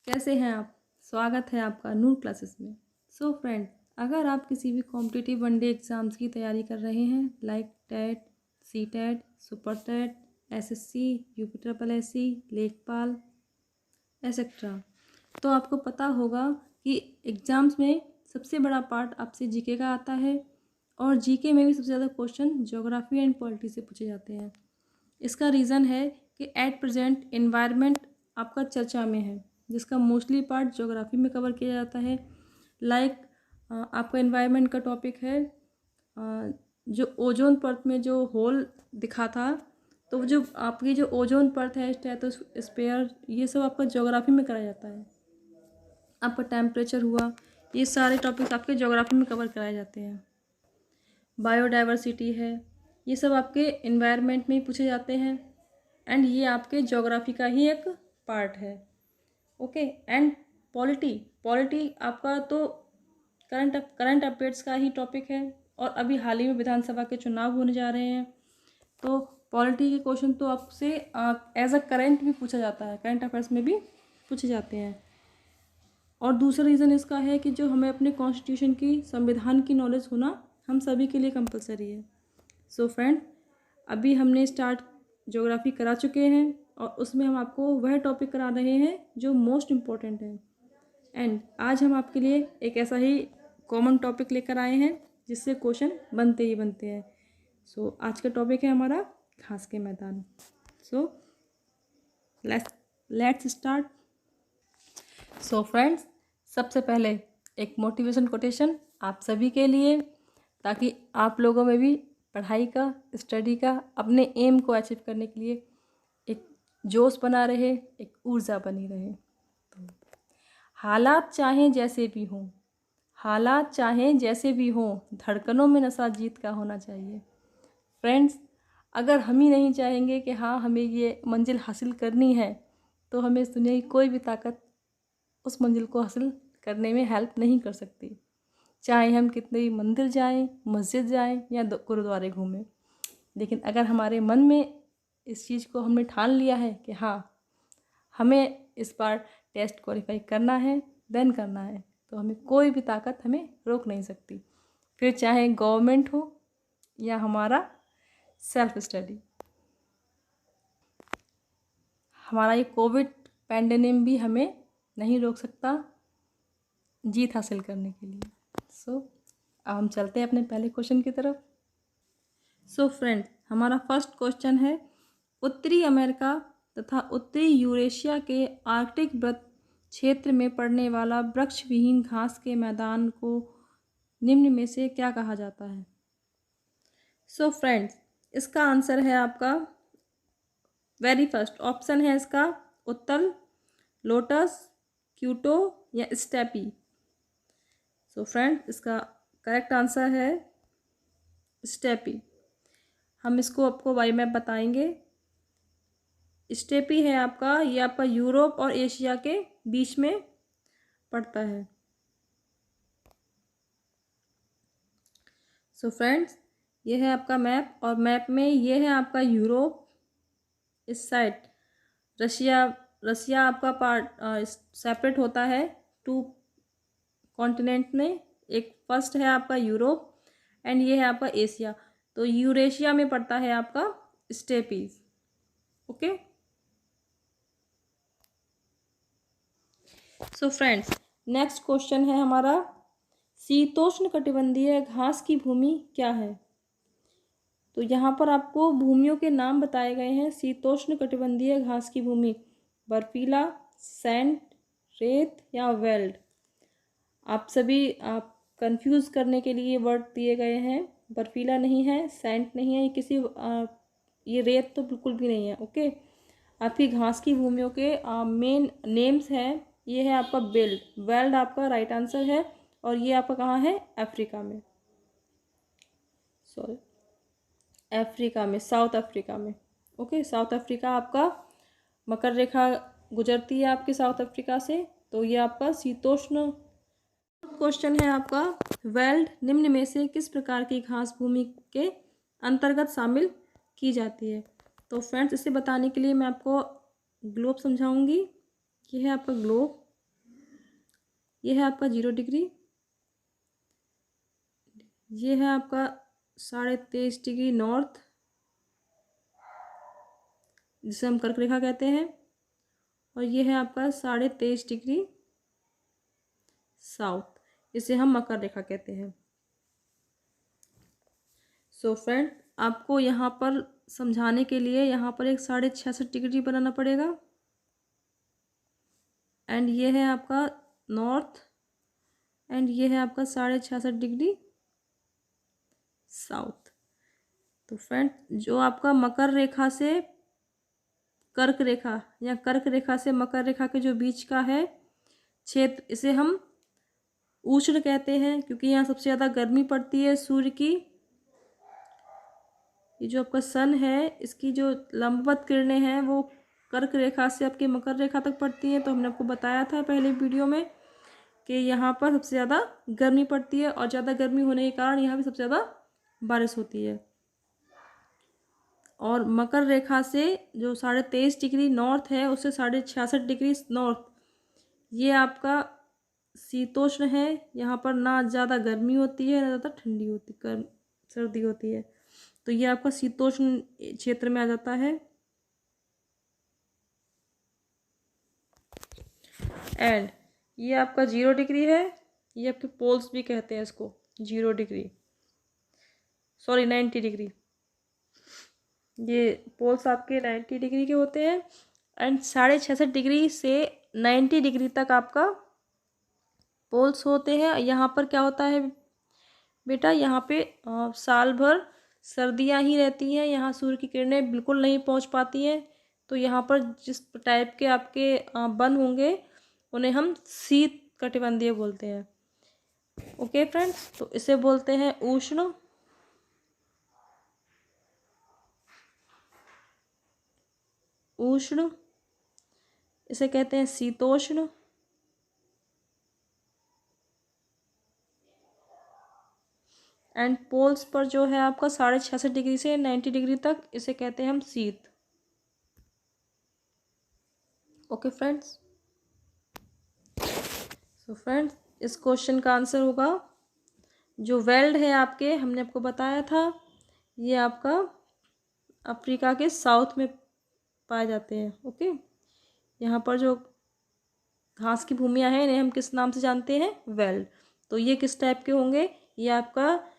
कैसे हैं आप? स्वागत है आपका नूर क्लासेस में। सो फ्रेंड, अगर आप किसी भी कॉम्पिटिटिव वनडे एग्ज़ाम्स की तैयारी कर रहे हैं like TET, C TET, super TET, SSC, UP triple SC, लेखपाल एसेट्रा, तो आपको पता होगा कि एग्ज़ाम्स में सबसे बड़ा पार्ट आपसे जीके का आता है और जीके में भी सबसे ज़्यादा क्वेश्चन ज्योग्राफी एंड पॉलिटी से पूछे जाते हैं। इसका रीज़न है कि एट प्रेजेंट एनवायरनमेंट आपका चर्चा में है, जिसका मोस्टली पार्ट ज्योग्राफी में कवर किया जाता है। लाइक आपका एनवायरनमेंट का टॉपिक है जो ओजोन परत में जो होल दिखा था, तो जो आपकी जो ओजोन परत है, स्ट्रेटोस्फेयर, ये सब आपका ज्योग्राफी में कराया जाता है। आपका टेम्परेचर हुआ, ये सारे टॉपिक्स आपके ज्योग्राफी में कवर कराए जाते हैं। बायोडाइवर्सिटी है, ये सब आपके एनवायरनमेंट में ही पूछे जाते हैं एंड ये आपके ज्योग्राफी का ही एक पार्ट है। ओके, एंड पॉलिटी आपका तो करंट अफेयर्स का ही टॉपिक है और अभी हाल ही में विधानसभा के चुनाव होने जा रहे हैं, तो पॉलिटी के क्वेश्चन तो आपसे एज अ करंट भी पूछा जाता है, करंट अफेयर्स में भी पूछे जाते हैं। और दूसरा रीज़न इसका है कि जो हमें अपने कॉन्स्टिट्यूशन की, संविधान की नॉलेज होना हम सभी के लिए कंपलसरी है। सो फ्रेंड, अभी हमने स्टार्ट ज्योग्राफी करा चुके हैं और उसमें हम आपको वह टॉपिक करा रहे हैं जो मोस्ट इम्पॉर्टेंट है। एंड आज हम आपके लिए एक ऐसा ही कॉमन टॉपिक लेकर आए हैं जिससे क्वेश्चन बनते ही बनते हैं। सो आज का टॉपिक है हमारा घास के मैदान। So let's start. So friends, सबसे पहले एक मोटिवेशन कोटेशन आप सभी के लिए, ताकि आप लोगों में भी पढ़ाई का, स्टडी का, अपने एम को अचीव करने के लिए एक जोश बना रहे, एक ऊर्जा बनी रहे। तो हालात चाहें जैसे भी हों, हालात चाहें जैसे भी हों, धड़कनों में नशा जीत का होना चाहिए। फ्रेंड्स, अगर हम ही नहीं चाहेंगे कि हाँ हमें ये मंजिल हासिल करनी है, तो हमें इस दुनिया की कोई भी ताकत उस मंजिल को हासिल करने में हेल्प नहीं कर सकती। चाहे हम कितने भी मंदिर जाएं, मस्जिद जाएं या गुरुद्वारे घूमें, लेकिन अगर हमारे मन में इस चीज़ को हमने ठान लिया है कि हाँ हमें इस बार टेस्ट क्वालिफाई करना है, देन करना है, तो हमें कोई भी ताकत हमें रोक नहीं सकती। फिर चाहे गवर्नमेंट हो या हमारा सेल्फ स्टडी। हमारा ये कोविड पैंडेमिक भी हमें नहीं रोक सकता जीत हासिल करने के लिए। सो अब हम चलते हैं अपने पहले क्वेश्चन की तरफ। सो फ्रेंड, हमारा फर्स्ट क्वेश्चन है, उत्तरी अमेरिका तथा उत्तरी यूरेशिया के आर्कटिक वृत्त क्षेत्र में पड़ने वाला वृक्ष विहीन घास के मैदान को निम्न में से क्या कहा जाता है? सो फ्रेंड्स, इसका आंसर है आपका वेरी फर्स्ट ऑप्शन है इसका उत्तल, लोटस, क्यूटो या स्टेपी। सो फ्रेंड, इसका करेक्ट आंसर है स्टेपी। हम इसको आपको बाई मैप बताएंगे। स्टेपी है आपका, ये आपका यूरोप और एशिया के बीच में पड़ता है। सो फ्रेंड्स, ये है आपका मैप और मैप में ये है आपका यूरोप, इस साइड रशिया आपका पार्ट सेपरेट होता है टू कॉन्टिनेंट में। एक फर्स्ट है आपका यूरोप एंड ये है आपका एशिया, तो यूरेशिया में पड़ता है आपका steppes. Okay, so friends, next question है हमारा, शीतोष्ण कटिबंधीय घास की भूमि क्या है? तो यहाँ पर आपको भूमियों के नाम बताए गए हैं। शीतोष्ण कटिबंधीय घास की भूमि, बर्फीला, सैंड, रेत या वेल्ड। आप कंफ्यूज करने के लिए वर्ड दिए गए हैं। बर्फीला नहीं है, सैंड नहीं है, ये रेत तो बिल्कुल भी नहीं है। ओके, आपकी घास की भूमियों के मेन नेम्स हैं। ये है आपका वेल्ड आपका राइट आंसर है और ये आपका कहाँ है? अफ्रीका में, सॉरी अफ्रीका में, साउथ अफ्रीका में। ओके, साउथ अफ्रीका आपका मकर रेखा गुजरती है आपके साउथ अफ्रीका से, तो ये आपका शीतोष्ण। क्वेश्चन है आपका, वेल्ड निम्न में से किस प्रकार की घास भूमि के अंतर्गत शामिल की जाती है? तो फ्रेंड्स, इसे बताने के लिए मैं आपको ग्लोब समझाऊंगी। ये है आपका ग्लोब ये है आपका 0 डिग्री, ये है आपका 23.5 डिग्री नॉर्थ, जिसे हम कर्क रेखा कहते हैं, और ये है आपका 23.5 डिग्री साउथ, इसे हम मकर रेखा कहते हैं। सो फ्रेंड, आपको यहाँ पर समझाने के लिए यहाँ पर एक 66.5 डिग्री बनाना पड़ेगा, एंड ये है आपका नॉर्थ, एंड ये है आपका 66.5 डिग्री साउथ। तो फ्रेंड, जो आपका मकर रेखा से कर्क रेखा या कर्क रेखा से मकर रेखा के जो बीच का है क्षेत्र, इसे हम उष्ण कहते हैं, क्योंकि यहाँ सबसे ज़्यादा गर्मी पड़ती है सूर्य की। ये जो आपका सन है, इसकी जो लंबवत किरणें हैं वो कर्क रेखा से आपकी मकर रेखा तक पड़ती हैं। तो हमने आपको बताया था पहले वीडियो में कि यहाँ पर सबसे ज़्यादा गर्मी पड़ती है, और ज़्यादा गर्मी होने के कारण यहाँ भी सबसे ज़्यादा बारिश होती है। और मकर रेखा से जो 23.5 डिग्री नॉर्थ है, उससे 66.5 डिग्री नॉर्थ, ये आपका शीतोष्ण है। यहाँ पर ना ज़्यादा गर्मी होती है, ना ज़्यादा ठंडी होती, सर्दी होती है। तो ये आपका शीतोष्ण क्षेत्र में आ जाता है। एंड ये आपका 0 डिग्री है, ये आपके पोल्स भी कहते हैं इसको, 0 डिग्री, सॉरी 90 डिग्री। ये पोल्स आपके 90 डिग्री के होते हैं, एंड 66.5 डिग्री से 90 डिग्री तक आपका पोल्स होते हैं। यहाँ पर क्या होता है बेटा, यहाँ पे साल भर सर्दियाँ ही रहती हैं, यहाँ सूर्य की किरणें बिल्कुल नहीं पहुँच पाती हैं। तो यहाँ पर जिस टाइप के आपके वन होंगे, उन्हें हम शीत कटिबंधीय बोलते हैं। ओके फ्रेंड्स, तो इसे बोलते हैं उष्ण, उष्ण, इसे कहते हैं शीतोष्ण, एंड पोल्स पर जो है आपका 66.5 से 90 डिग्री तक, इसे कहते हैं हम शीत। ओके फ्रेंड्स, सो फ्रेंड्स, इस क्वेश्चन का आंसर होगा जो वेल्ड है आपके, हमने आपको बताया था, ये आपका अफ्रीका के साउथ में पाए जाते हैं। ओके, यहाँ पर जो घास की भूमियाँ हैं, इन्हें हम किस नाम से जानते हैं, वेल्ड। तो ये किस टाइप के होंगे, ये आपका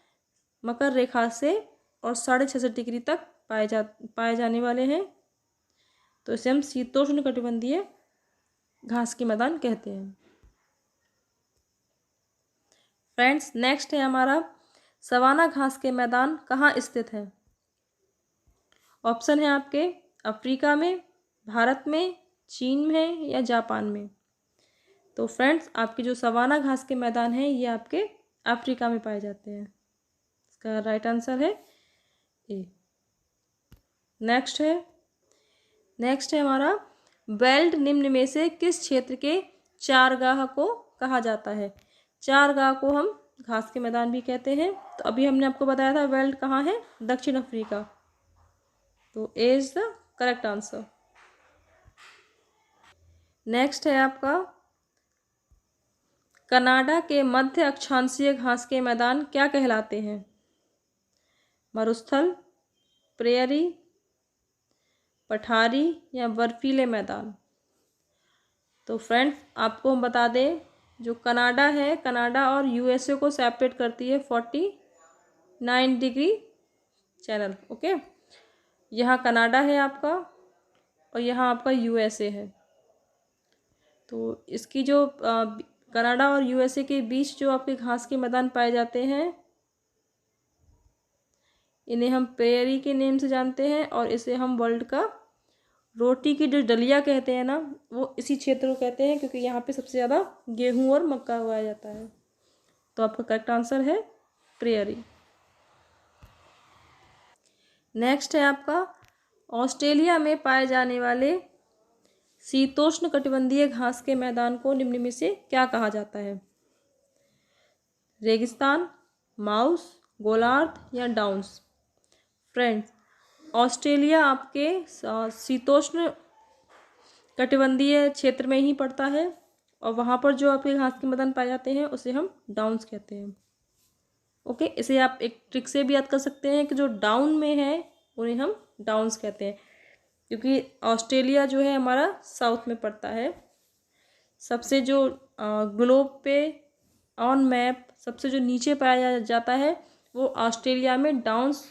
मकर रेखा से और 66.5 डिग्री तक पाए जाने वाले हैं। तो इसे हम शीतोष्ण कटिबंधीय घास के मैदान कहते हैं। फ्रेंड्स, नेक्स्ट है हमारा सवाना घास के मैदान कहाँ स्थित है। ऑप्शन है आपके अफ्रीका में, भारत में, चीन में, या जापान में। तो फ्रेंड्स, आपके जो सवाना घास के मैदान हैं, ये आपके अफ्रीका में पाए जाते हैं। इसका राइट आंसर है ए। नेक्स्ट है हमारा बेल्ट निम्न में से किस क्षेत्र के चारगाह को कहा जाता है। चारगाह को हम घास के मैदान भी कहते हैं। तो अभी हमने आपको बताया था बेल्ट कहाँ है, दक्षिण अफ्रीका। तो a is the correct answer. Next है आपका कनाडा के मध्य अक्षांशीय घास के मैदान क्या कहलाते हैं। मरुस्थल, प्रेयरी, पठारी, या बर्फीले मैदान। तो फ्रेंड्स, आपको हम बता दें, जो कनाडा है, कनाडा और यूएसए को सेपरेट करती है 49 डिग्री चैनल। ओके, यहाँ कनाडा है आपका, और यहाँ आपका यूएसए है। तो इसकी जो कनाडा और यूएसए के बीच जो आपके घास के मैदान पाए जाते हैं, इन्हें हम प्रेयरी के नेम से जानते हैं, और इसे हम वर्ल्ड का रोटी की जो डलिया कहते हैं ना, वो इसी क्षेत्र को कहते हैं, क्योंकि यहाँ पे सबसे ज़्यादा गेहूं और मक्का उगाया जाता है। तो आपका करेक्ट आंसर है प्रेयरी। नेक्स्ट है आपका ऑस्ट्रेलिया में पाए जाने वाले शीतोष्ण कटिबंधीय घास के मैदान को निम्न में से क्या कहा जाता है। रेगिस्तान, माउस, गोलार्ध, या डाउन्स। फ्रेंड्स, ऑस्ट्रेलिया आपके शीतोष्ण कटिबंधीय क्षेत्र में ही पड़ता है, और वहाँ पर जो आपके घास के मैदान पाए जाते हैं उसे हम डाउन्स कहते हैं। ओके, इसे आप एक ट्रिक से भी याद कर सकते हैं कि जो डाउन में है उन्हें हम डाउन्स कहते हैं, क्योंकि ऑस्ट्रेलिया जो है हमारा साउथ में पड़ता है। सबसे जो ग्लोब पे ऑन मैप सबसे जो नीचे पाया जाता है वो ऑस्ट्रेलिया में डाउन्स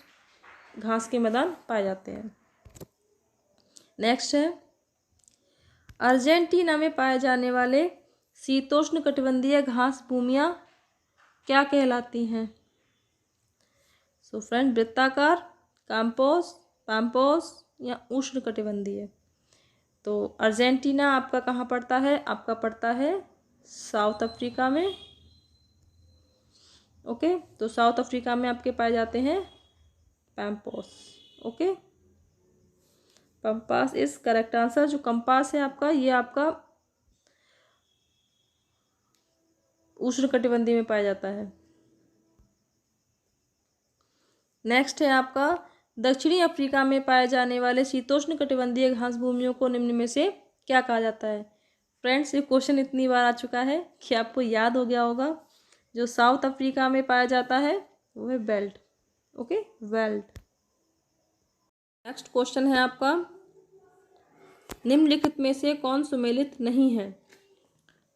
घास के मैदान पाए जाते हैं। नेक्स्ट है, अर्जेंटीना में पाए जाने वाले शीतोष्ण कटिबंधीय घास भूमियाँ क्या कहलाती हैं? सो फ्रेंड, वृत्ताकार, पैम्पोस या उष्ण कटिबंधीय। तो अर्जेंटीना आपका कहाँ पड़ता है? आपका पड़ता है साउथ अफ्रीका में। ओके, तो साउथ अफ्रीका में आपके पाए जाते हैं pampas. Okay, pampas is correct answer. जो कंपास है आपका, ये आपका उष्ण कटिबंधीय में पाया जाता है। नेक्स्ट है आपका, दक्षिणी अफ्रीका में पाए जाने वाले शीतोष्ण कटिबंधीय घास भूमियों को निम्न में से क्या कहा जाता है? फ्रेंड्स, ये क्वेश्चन इतनी बार आ चुका है कि आपको याद हो गया होगा। जो साउथ अफ्रीका में पाया जाता है वो है belt. Okay, belt. Next question है आपका, निम्नलिखित में से कौन सुमेलित नहीं है?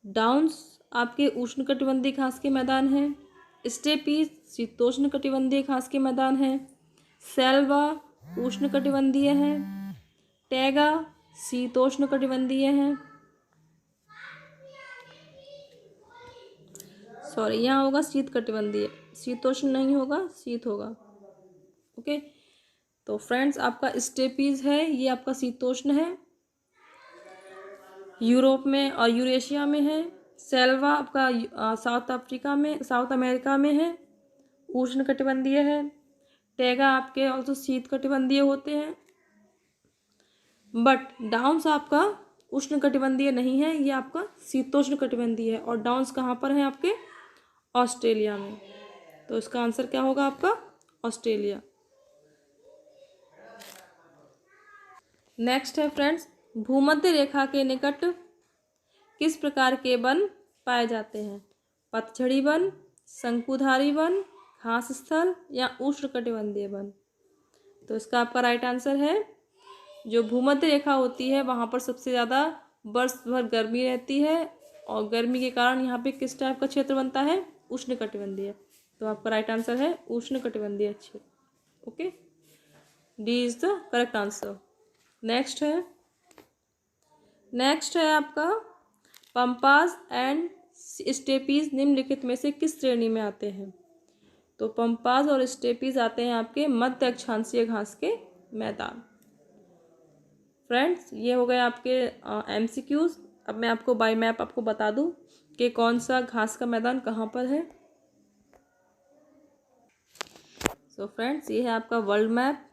डाउन्स आपके उष्ण कटिबंधीय घास के मैदान हैं, स्टेपीज शीतोष्ण कटिबंधीय घास के मैदान हैं, सेल्वा उष्ण कटिबंधीय है, टैगा शीतोष्ण कटिबंधीय है। सॉरी, यहाँ होगा शीत कटिबंधीय, शीतोष्ण नहीं होगा, शीत होगा। ओके, तो फ्रेंड्स आपका स्टेपीज है, ये आपका शीतोष्ण है, यूरोप में और यूरेशिया में है। सेल्वा आपका साउथ अमेरिका में है, उष्ण कटिबंधीय है। टैगा आपके ऑल्सो शीत कटिबंधीय होते हैं, बट डाउन्स आपका उष्ण कटिबंधीय नहीं है, ये आपका शीतोष्ण कटिबंधीय है। और डाउन्स कहाँ पर है? आपके ऑस्ट्रेलिया में। तो इसका आंसर क्या होगा आपका? ऑस्ट्रेलिया। नेक्स्ट है फ्रेंड्स, भूमध्य रेखा के निकट किस प्रकार के वन पाए जाते हैं? पतझड़ी वन, शंकुधारी वन, घास स्थल या उष्णकटिबंधीय वन? तो इसका आपका राइट आंसर है, जो भूमध्य रेखा होती है वहाँ पर सबसे ज़्यादा वर्ष भर गर्मी रहती है, और गर्मी के कारण यहाँ पे किस टाइप का क्षेत्र बनता है? उष्णकटिबंधीय। तो आपका राइट आंसर है उष्णकटिबंधीय क्षेत्र। Okay, D is the correct answer. Next है आपका, पंपास एंड स्टेपीज निम्नलिखित में से किस श्रेणी में आते हैं? तो पंपास और स्टेपीज आते हैं आपके मध्य अक्षांशीय घास के मैदान। फ्रेंड्स, ये हो गए आपके MCQs। अब मैं आपको बाय मैप आपको बता दूं कि कौन सा घास का मैदान कहाँ पर है। सो फ्रेंड्स, ये है आपका world map,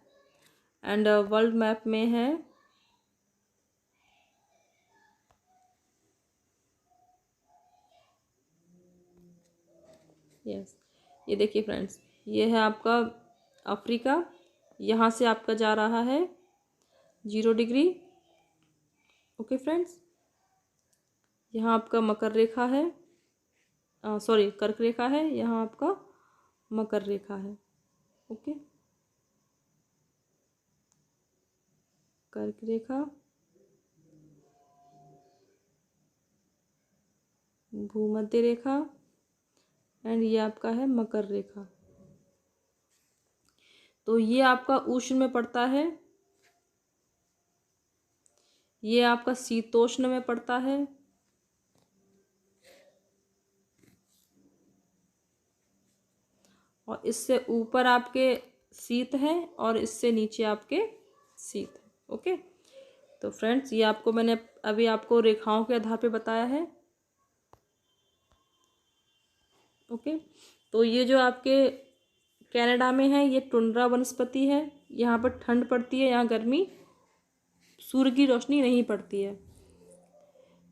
and world map में है ये देखिए फ्रेंड्स, ये है आपका अफ्रीका। यहाँ से आपका जा रहा है 0 डिग्री। ओके फ्रेंड्स, यहाँ आपका मकर रेखा है, सॉरी कर्क रेखा है, यहाँ आपका मकर रेखा है। ओके, कर्क रेखा, भूमध्य रेखा, एंड ये आपका है मकर रेखा। तो ये आपका उष्ण में पड़ता है, ये आपका शीतोष्ण में पड़ता है, और इससे ऊपर आपके शीत है और इससे नीचे आपके शीत है। ओके, तो फ्रेंड्स, ये आपको मैंने अभी आपको रेखाओं के आधार पे बताया है। ओके, तो ये जो आपके कनाडा में है ये टुंड्रा वनस्पति है, यहाँ पर ठंड पड़ती है, यहाँ गर्मी सूर्य की रोशनी नहीं पड़ती है।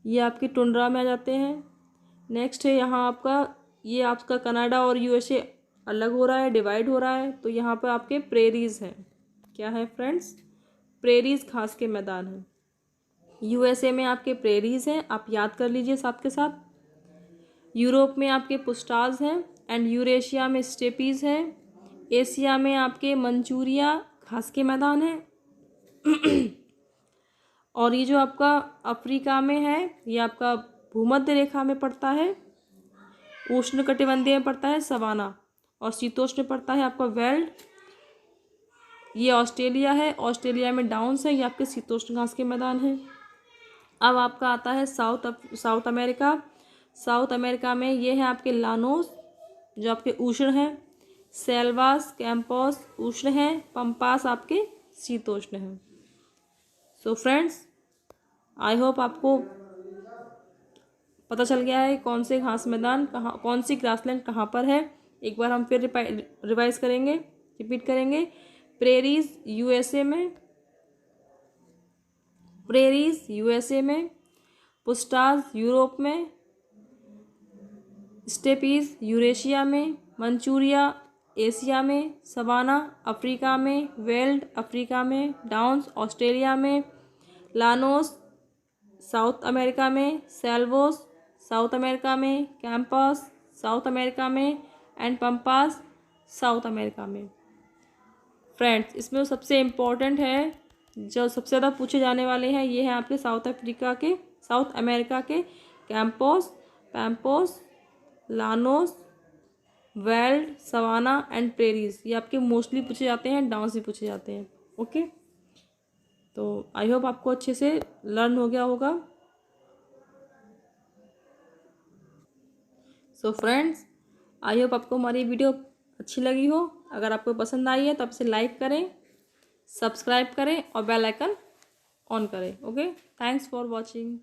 ये आपकी टुंड्रा में आ जाते हैं। नेक्स्ट है यहाँ आपका, ये आपका कनाडा और USA अलग हो रहा है, डिवाइड हो रहा है, तो यहाँ पर आपके प्रेरीज हैं। क्या है फ्रेंड्स? प्रेरीज घास के मैदान हैं। यूएसए में आपके प्रेरीज हैं, आप याद कर लीजिए साथ के साथ। यूरोप में आपके पुस्टाज हैं एंड यूरेशिया में स्टेपीज हैं। एशिया में आपके मंचूरिया घास के मैदान हैं। और ये जो आपका अफ्रीका में है ये आपका भूमध्य रेखा में पड़ता है, उष्णकटिबंधीय में पड़ता है सवाना, और शीतोष्ण में पड़ता है आपका वेल्ड। ये ऑस्ट्रेलिया है, ऑस्ट्रेलिया में डाउन्स है, ये आपके शीतोष्ण घास के मैदान हैं। अब आपका आता है साउथ अमेरिका। साउथ अमेरिका में ये है आपके लानोस जो आपके उष्ण हैं, सेल्वास कैंपोस उष्ण हैं, पंपास आपके शीतोष्ण हैं। सो फ्रेंड्स, आई होप आपको पता चल गया है कौन से घास मैदान कहाँ, कौन सी ग्रासलैंड कहाँ पर है। एक बार हम फिर रिवाइज करेंगे, रिपीट करेंगे। प्रेरीज यूएसए में, पुस्टाज यूरोप में, स्टेपीज यूरेशिया में, मंचूरिया एशिया में, सवाना अफ्रीका में, वेल्ड अफ्रीका में, डाउन्स ऑस्ट्रेलिया में, लानोस साउथ अमेरिका में, सेल्वोस साउथ अमेरिका में, कैंपस साउथ अमेरिका में, एंड पंपास साउथ अमेरिका में। फ्रेंड्स, इसमें जो सबसे इम्पोर्टेंट है, जो सबसे ज़्यादा पूछे जाने वाले हैं, ये हैं आपके साउथ अमेरिका के campos, pampas, llanos, veld, savanna and prairies. ये आपके मोस्टली पूछे जाते हैं, डाउन्स भी पूछे जाते हैं। ओके, तो आई होप आपको अच्छे से लर्न हो गया होगा। सो फ्रेंड्स, आई होप आपको हमारी वीडियो अच्छी लगी हो। अगर आपको पसंद आई है तो आप इसे लाइक करें, सब्सक्राइब करें और बेल आइकन ऑन करें। Okay, thanks for watching.